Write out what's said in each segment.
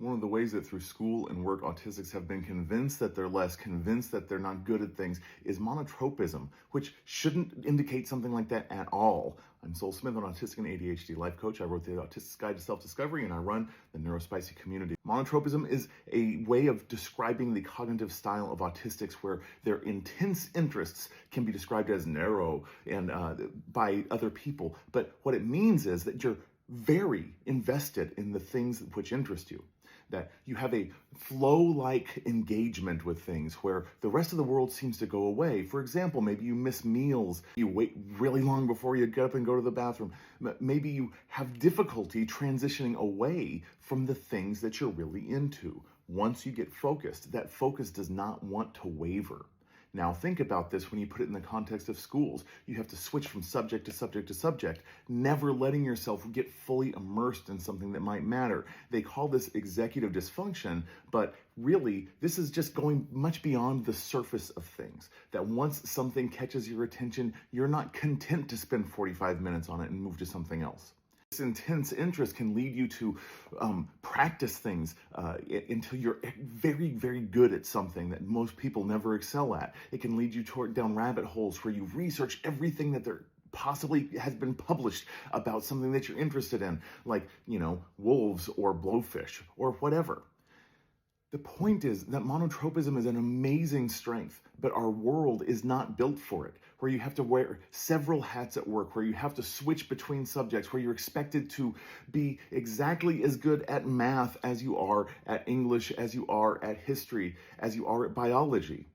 One of the ways that through school and work autistics have been convinced that they're less, convinced that they're not good at things, is monotropism, which shouldn't indicate something like that at all. I'm Sol Smith, an autistic and ADHD life coach. I wrote the Autistic Guide to Self-Discovery, and I run the Neurospicy community. Monotropism is a way of describing the cognitive style of autistics where their intense interests can be described as narrow and by other people. But what it means is that you're very invested in the things which interest you, that you have a flow-like engagement with things where the rest of the world seems to go away. For example, maybe you miss meals, you wait really long before you get up and go to the bathroom. Maybe you have difficulty transitioning away from the things that you're really into. Once you get focused, that focus does not want to waver. Now think about this when you put it in the context of schools. You have to switch from subject to subject to subject, never letting yourself get fully immersed in something that might matter. They call this executive dysfunction, but really this is just going much beyond the surface of things. That once something catches your attention, you're not content to spend 45 minutes on it and move to something else. This intense interest can lead you to practice things until you're very, very good at something that most people never excel at. It can lead you down rabbit holes where you research everything that there possibly has been published about something that you're interested in, like, wolves or blowfish or whatever. The point is that monotropism is an amazing strength, but our world is not built for it, where you have to wear several hats at work, where you have to switch between subjects, where you're expected to be exactly as good at math as you are at English, as you are at history, as you are at biology.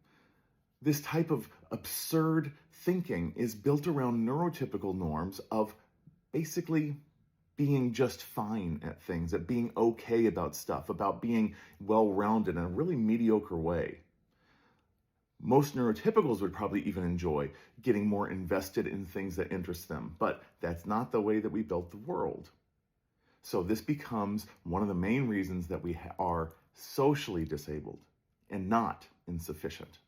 This type of absurd thinking is built around neurotypical norms of basically being just fine at things, at being okay about stuff, about being well-rounded in a really mediocre way. Most neurotypicals would probably even enjoy getting more invested in things that interest them, but that's not the way that we built the world. So this becomes one of the main reasons that we are socially disabled and not insufficient.